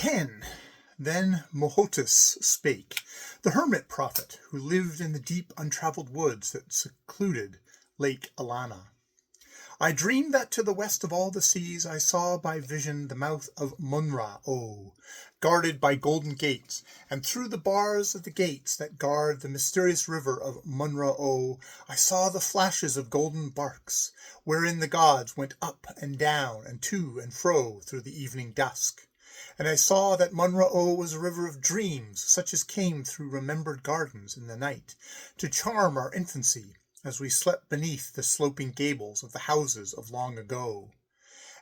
10. Then Mohotus spake, the hermit prophet, who lived in the deep untravelled woods that secluded Lake Alana. I dreamed that to the west of all the seas I saw by vision the mouth of Munra-O, guarded by golden gates, and through the bars of the gates that guard the mysterious river of Munra-O I saw the flashes of golden barks, wherein the gods went up and down and to and fro through the evening dusk. And I saw that Munra-O was a river of dreams, such as came through remembered gardens in the night, to charm our infancy, as we slept beneath the sloping gables of the houses of long ago.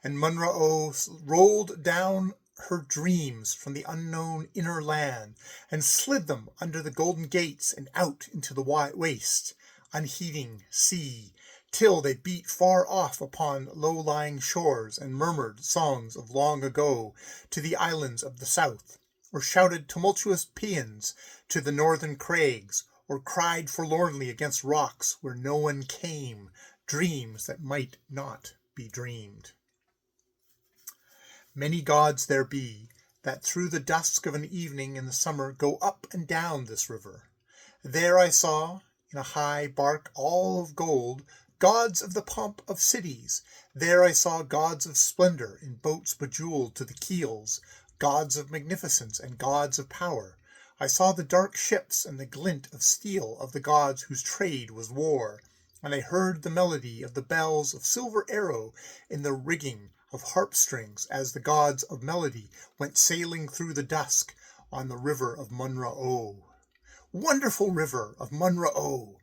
And Munra-O rolled down her dreams from the unknown inner land, and slid them under the golden gates and out into the wide waste, unheeding sea, till they beat far off upon low-lying shores and murmured songs of long ago to the islands of the south, or shouted tumultuous paeans to the northern crags, or cried forlornly against rocks where no one came, dreams that might not be dreamed. Many gods there be, that through the dusk of an evening in the summer go up and down this river. There I saw, in a high bark all of gold, gods of the pomp of cities. There I saw gods of splendor in boats bejeweled to the keels, gods of magnificence and gods of power. I saw the dark ships and the glint of steel of the gods whose trade was war, and I heard the melody of the bells of silver arrow in the rigging of harp strings as the gods of melody went sailing through the dusk on the river of Munra-O. Wonderful river of Munra-O!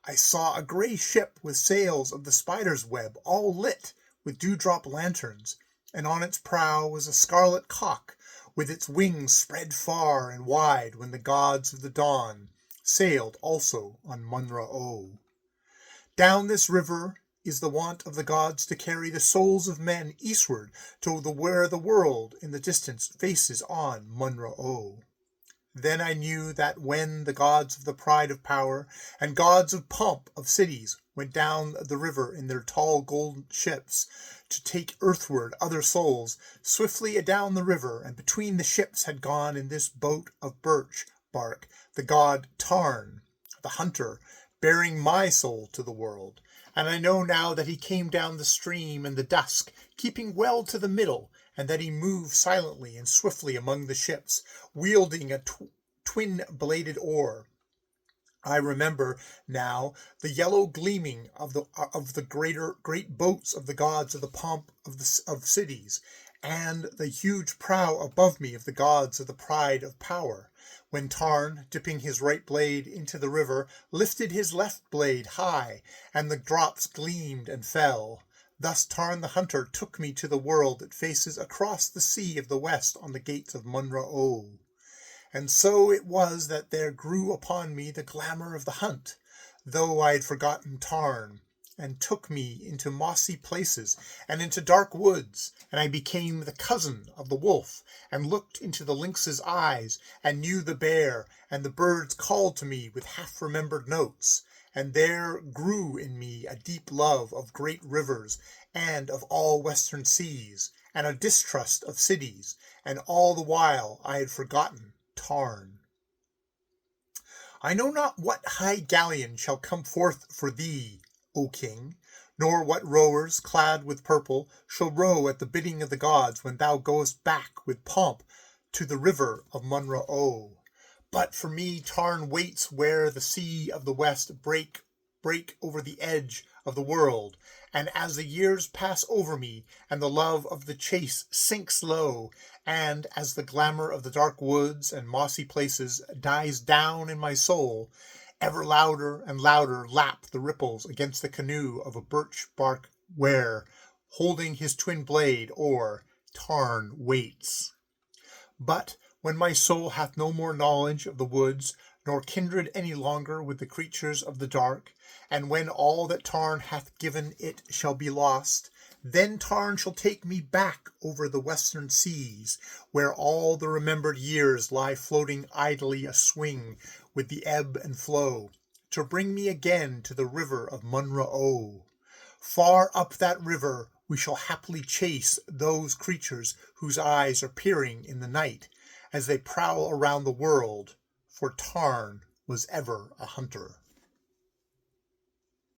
I saw a grey ship with sails of the spider's web, all lit with dewdrop lanterns, and on its prow was a scarlet cock, with its wings spread far and wide, when the gods of the dawn sailed also on Munra-O. Down this river is the wont of the gods to carry the souls of men eastward to where the world in the distance faces on Munra-O. Then I knew that when the gods of the pride of power and gods of pomp of cities went down the river in their tall gold ships to take earthward other souls, swiftly adown the river and between the ships had gone in this boat of birch bark the god Tarn, the hunter, bearing my soul to the world. And I know now that he came down the stream in the dusk, keeping well to the middle, and that he moved silently and swiftly among the ships, wielding a twin-bladed oar. I remember now the yellow gleaming of the great boats of the gods of the pomp of cities, and the huge prow above me of the gods of the pride of power, when Tarn, dipping his right blade into the river, lifted his left blade high, and the drops gleamed and fell. Thus Tarn the hunter took me to the world that faces across the sea of the west on the gates of Munra-O. And so it was that there grew upon me the glamour of the hunt, though I had forgotten Tarn, and took me into mossy places and into dark woods, and I became the cousin of the wolf, and looked into the lynx's eyes, and knew the bear, and the birds called to me with half-remembered notes, and there grew in me a deep love of great rivers and of all western seas, and a distrust of cities, and all the while I had forgotten Tarn. I know not what high galleon shall come forth for thee, O king, nor what rowers, clad with purple, shall row at the bidding of the gods when thou goest back with pomp to the river of Munra-O. But for me Tarn waits where the sea of the west break over the edge of the world, and as the years pass over me, and the love of the chase sinks low, and as the glamour of the dark woods and mossy places dies down in my soul, ever louder and louder lap the ripples against the canoe of a birch bark where, holding his twin blade oar, Tarn waits. But when my soul hath no more knowledge of the woods, nor kindred any longer with the creatures of the dark, and when all that Tarn hath given it shall be lost, then Tarn shall take me back over the western seas, where all the remembered years lie floating idly a-swing with the ebb and flow, to bring me again to the river of Munra-O. Far up that river, We shall happily chase those creatures whose eyes are peering in the night as they prowl around the world, for Tarn was ever a hunter.